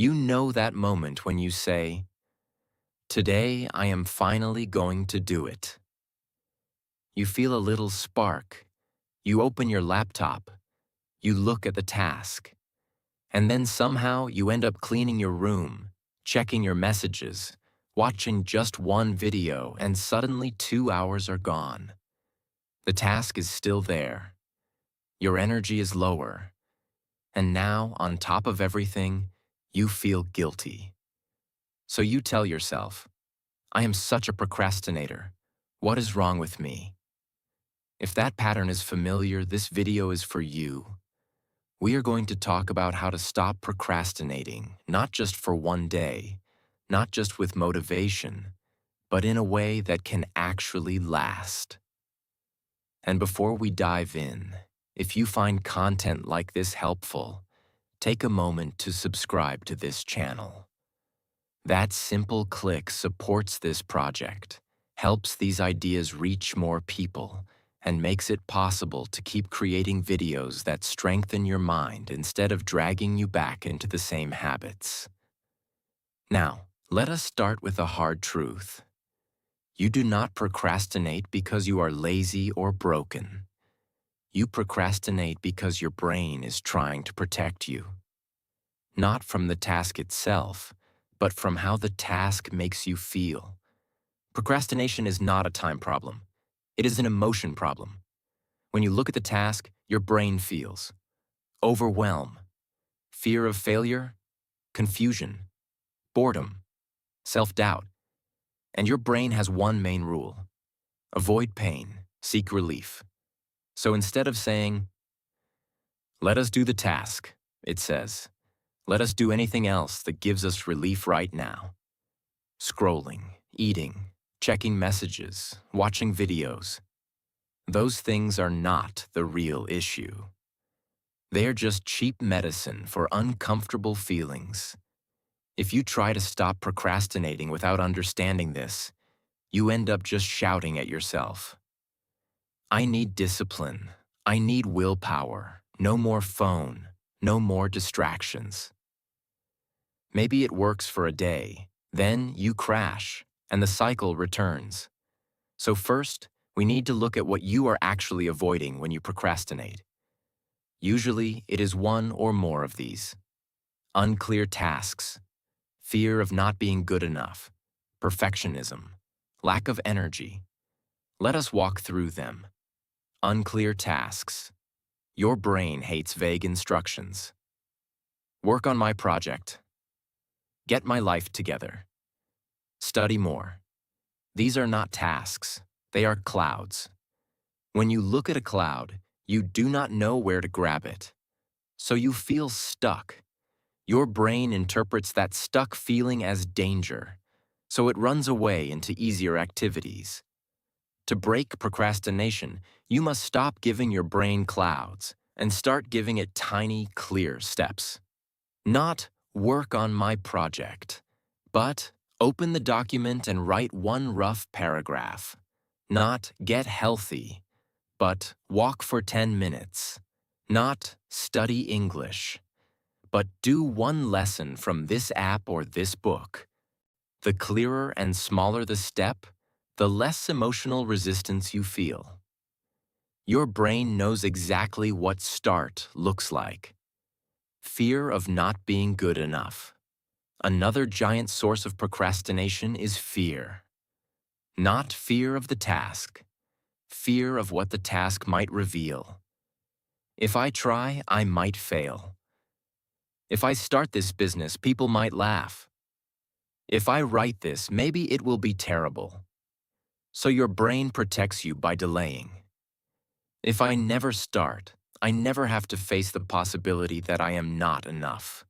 You know that moment when you say, "Today I am finally going to do it." You feel a little spark. You open your laptop. You look at the task. And then somehow you end up cleaning your room, checking your messages, watching just one video, and suddenly 2 hours are gone. The task is still there. Your energy is lower. And now, on top of everything, you feel guilty. So you tell yourself, "I am such a procrastinator. What is wrong with me?" If that pattern is familiar, this video is for you. We are going to talk about how to stop procrastinating, not just for one day, not just with motivation, but in a way that can actually last. And before we dive in, if you find content like this helpful, take a moment to subscribe to this channel. That simple click supports this project, helps these ideas reach more people, and makes it possible to keep creating videos that strengthen your mind instead of dragging you back into the same habits. Now, let us start with a hard truth. You do not procrastinate because you are lazy or broken. You procrastinate because your brain is trying to protect you. Not from the task itself, but from how the task makes you feel. Procrastination is not a time problem. It is an emotion problem. When you look at the task, your brain feels overwhelm, fear of failure, confusion, boredom, self-doubt. And your brain has one main rule: avoid pain, seek relief. So instead of saying, "Let us do the task," it says, "Let us do anything else that gives us relief right now." Scrolling, eating, checking messages, watching videos. Those things are not the real issue. They are just cheap medicine for uncomfortable feelings. If you try to stop procrastinating without understanding this, you end up just shouting at yourself. I need discipline. I need willpower. No more phone. No more distractions. Maybe it works for a day. Then you crash, and the cycle returns. So first, we need to look at what you are actually avoiding when you procrastinate. Usually, it is one or more of these: unclear tasks, fear of not being good enough, perfectionism, lack of energy. Let us walk through them. Unclear tasks. Your brain hates vague instructions. Work on my project. Get my life together. Study more. These are not tasks. They are clouds. When you look at a cloud, you do not know where to grab it. So you feel stuck. Your brain interprets that stuck feeling as danger, so it runs away into easier activities. To break procrastination, you must stop giving your brain clouds and start giving it tiny, clear steps. Not "work on my project," but open the document and write one rough paragraph. Not "get healthy," but walk for 10 minutes. Not study English, but do one lesson from this app or this book. The clearer and smaller the step, the less emotional resistance you feel. Your brain knows exactly what start looks like. Fear of not being good enough. Another giant source of procrastination is fear. Not fear of the task, fear of what the task might reveal. If I try, I might fail. If I start this business, people might laugh. If I write this, maybe it will be terrible. So your brain protects you by delaying. If I never start, I never have to face the possibility that I am not enough.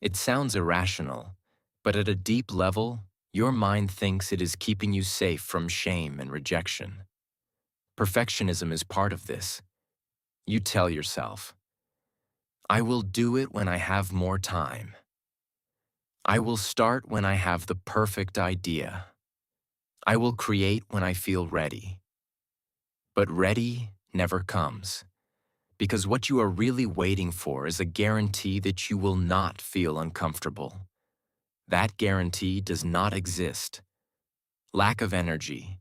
It sounds irrational, but at a deep level, your mind thinks it is keeping you safe from shame and rejection. Perfectionism is part of this. You tell yourself, "I will do it when I have more time. I will start when I have the perfect idea. I will create when I feel ready." But ready never comes, Because what you are really waiting for is a guarantee that you will not feel uncomfortable. That guarantee does not exist. Lack of energy.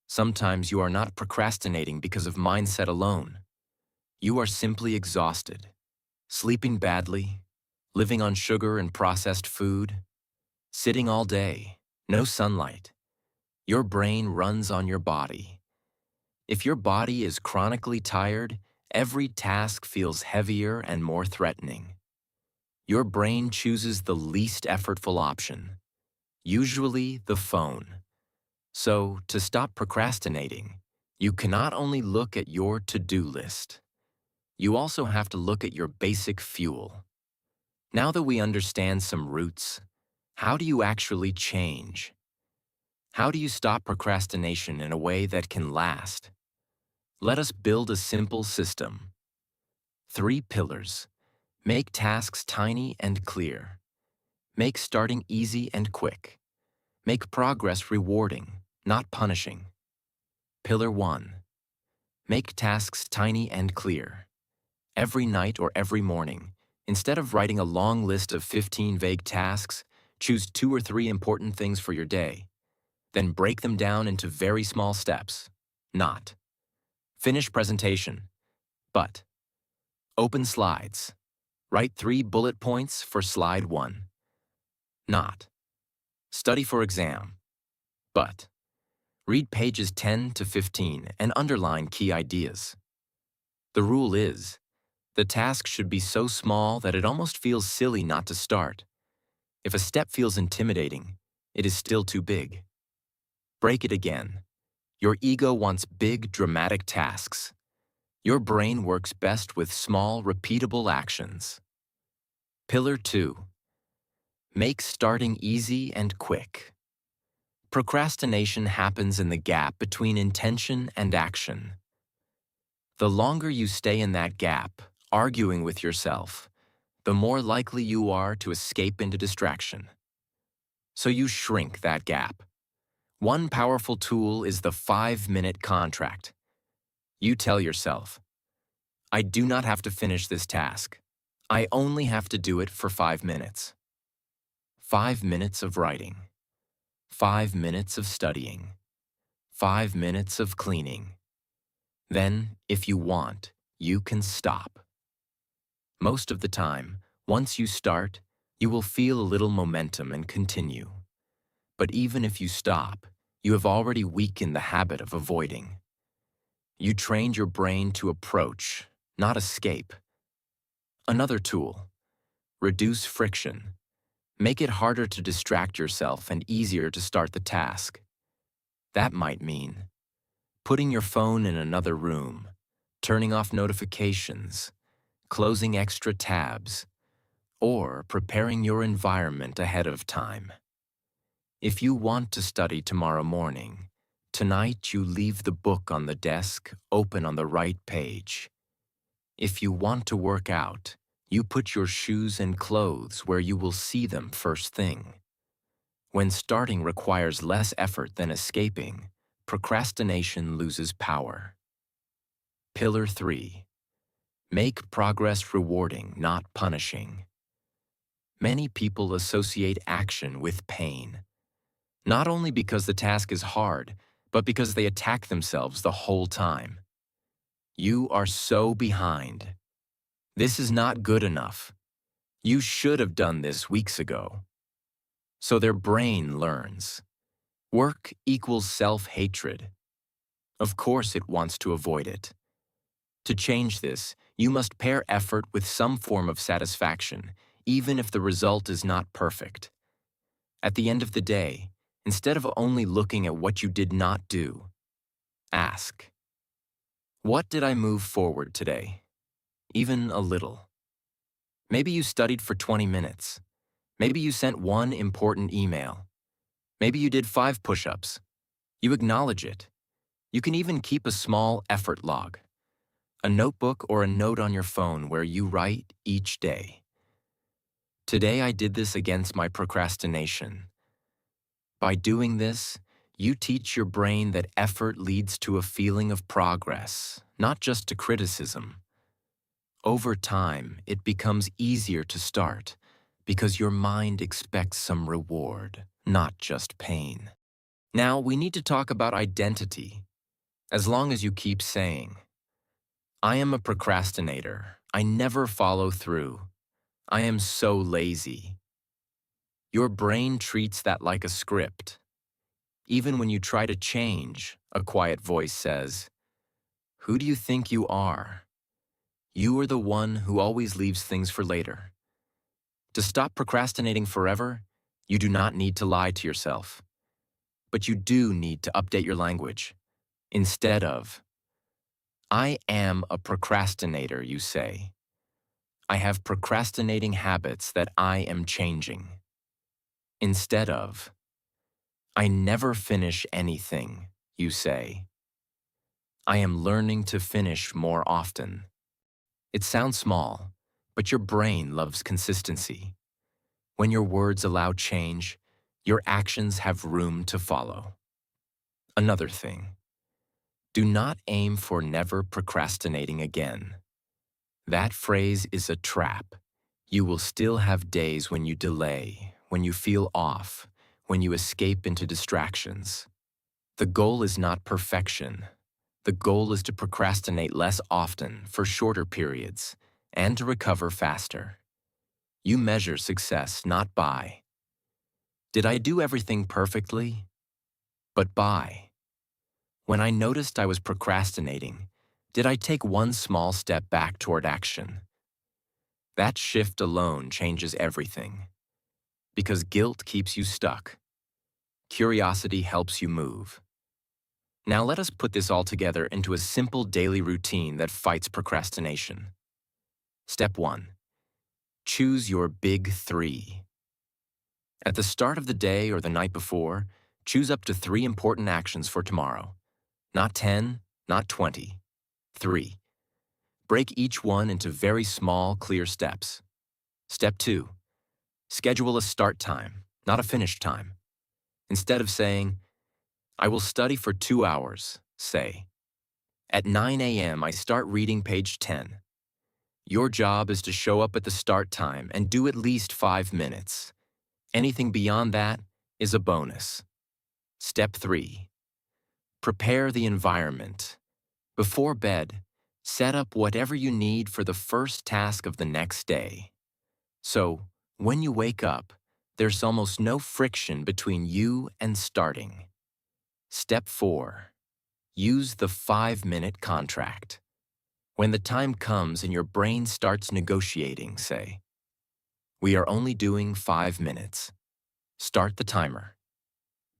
Sometimes you are not procrastinating because of mindset alone. You are simply exhausted, sleeping badly, living on sugar and processed food, sitting all day, no sunlight. Your brain runs on your body. If your body is chronically tired, every task feels heavier and more threatening. Your brain chooses the least effortful option, usually the phone. So, to stop procrastinating, you cannot only look at your to-do list. You also have to look at your basic fuel. Now that we understand some roots, how do you actually change? How do you stop procrastination in a way that can last? Let us build a simple system. 3 pillars. Make tasks tiny and clear. Make starting easy and quick. Make progress rewarding, not punishing. Pillar 1. Make tasks tiny and clear. Every night or every morning, instead of writing a long list of 15 vague tasks, choose 2 or 3 important things for your day. Then break them down into very small steps. Not. Finish presentation. But. Open slides. Write 3 bullet points for slide 1. Not. Study for exam. But. Read pages 10 to 15 and underline key ideas. The rule is, the task should be so small that it almost feels silly not to start. If a step feels intimidating, it is still too big. Break it again. Your ego wants big, dramatic tasks. Your brain works best with small, repeatable actions. Pillar 2. Make starting easy and quick. Procrastination happens in the gap between intention and action. The longer you stay in that gap, arguing with yourself, the more likely you are to escape into distraction. So you shrink that gap. One powerful tool is the 5-minute contract. You tell yourself, I do not have to finish this task. I only have to do it for 5 minutes. 5 minutes of writing. 5 minutes of studying. 5 minutes of cleaning. Then, if you want, you can stop. Most of the time, once you start, you will feel a little momentum and continue. But even if you stop, you have already weakened the habit of avoiding. You trained your brain to approach, not escape. Another tool. Reduce friction. Make it harder to distract yourself and easier to start the task. That might mean putting your phone in another room, turning off notifications, closing extra tabs, or preparing your environment ahead of time. If you want to study tomorrow morning, tonight you leave the book on the desk open on the right page. If you want to work out, you put your shoes and clothes where you will see them first thing. When starting requires less effort than escaping, procrastination loses power. Pillar 3. Make progress rewarding, not punishing. Many people associate action with pain. Not only because the task is hard, but because they attack themselves the whole time. You are so behind. This is not good enough. You should have done this weeks ago. So their brain learns. Work equals self-hatred. Of course it wants to avoid it. To change this, you must pair effort with some form of satisfaction, even if the result is not perfect. At the end of the day, instead of only looking at what you did not do, ask, what did I move forward today? Even a little. Maybe you studied for 20 minutes. Maybe you sent 1 important email. Maybe you did 5 push-ups. You acknowledge it. You can even keep a small effort log, a notebook or a note on your phone where you write each day. Today I did this against my procrastination. By doing this, you teach your brain that effort leads to a feeling of progress, not just to criticism. Over time, it becomes easier to start because your mind expects some reward, not just pain. Now, we need to talk about identity. As long as you keep saying, I am a procrastinator, I never follow through, I am so lazy, your brain treats that like a script. Even when you try to change, a quiet voice says, who do you think you are? You are the one who always leaves things for later. To stop procrastinating forever, you do not need to lie to yourself. But you do need to update your language. Instead of, I am a procrastinator, you say, I have procrastinating habits that I am changing. Instead of, I never finish anything, you say, I am learning to finish more often. It sounds small, but your brain loves consistency. When your words allow change, your actions have room to follow. Another thing, do not aim for never procrastinating again. That phrase is a trap. You will still have days when you delay, when you feel off, when you escape into distractions. The goal is not perfection. The goal is to procrastinate less often for shorter periods and to recover faster. You measure success not by, did I do everything perfectly? But by, when I noticed I was procrastinating, did I take one small step back toward action? That shift alone changes everything. Because guilt keeps you stuck. Curiosity helps you move. Now let us put this all together into a simple daily routine that fights procrastination. Step 1. Choose your big 3. At the start of the day or the night before, choose up to 3 important actions for tomorrow. Not 10, not 20. 3. Break each one into very small, clear steps. Step 2. Schedule a start time, not a finish time. Instead of saying, I will study for 2 hours, say, at 9 a.m. I start reading page 10. Your job is to show up at the start time and do at least 5 minutes. Anything beyond that is a bonus. Step 3. Prepare the environment. Before bed, set up whatever you need for the first task of the next day. So, when you wake up, there's almost no friction between you and starting. Step 4. Use the 5-minute contract. When the time comes and your brain starts negotiating, say, we are only doing 5 minutes. Start the timer.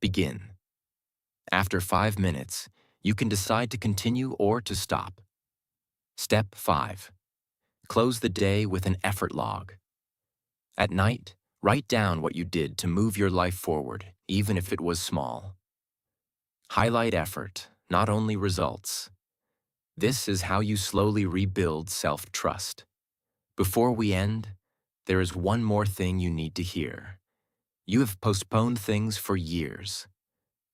Begin. After 5 minutes, you can decide to continue or to stop. Step 5. Close the day with an effort log. At night, write down what you did to move your life forward, even if it was small. Highlight effort, not only results. This is how you slowly rebuild self-trust. Before we end, there is one more thing you need to hear. You have postponed things for years.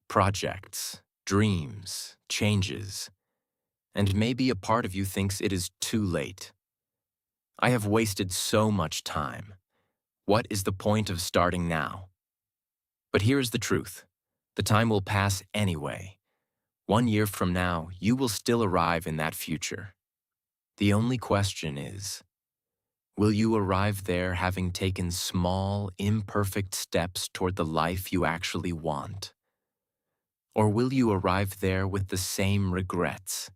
Projects, dreams, changes. And maybe a part of you thinks it is too late. I have wasted so much time. What is the point of starting now? But here is the truth. The time will pass anyway. 1 year from now, you will still arrive in that future. The only question is, will you arrive there having taken small, imperfect steps toward the life you actually want? Or will you arrive there with the same regrets?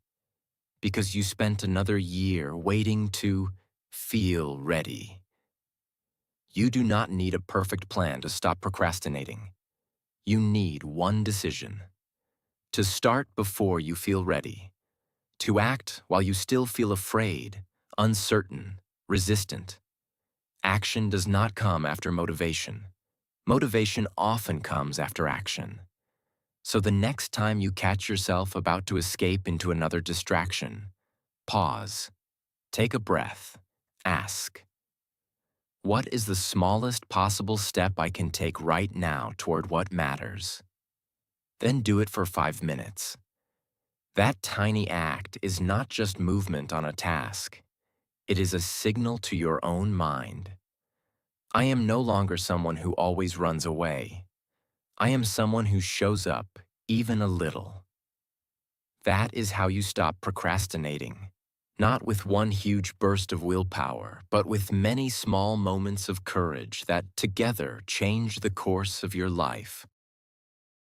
Because you spent another year waiting to feel ready. You do not need a perfect plan to stop procrastinating. You need one decision. To start before you feel ready. To act while you still feel afraid, uncertain, resistant. Action does not come after motivation. Motivation often comes after action. So the next time you catch yourself about to escape into another distraction, pause, take a breath, ask, what is the smallest possible step I can take right now toward what matters? Then do it for 5 minutes. That tiny act is not just movement on a task. It is a signal to your own mind. I am no longer someone who always runs away. I am someone who shows up, even a little. That is how you stop procrastinating. Not with one huge burst of willpower, but with many small moments of courage that together change the course of your life.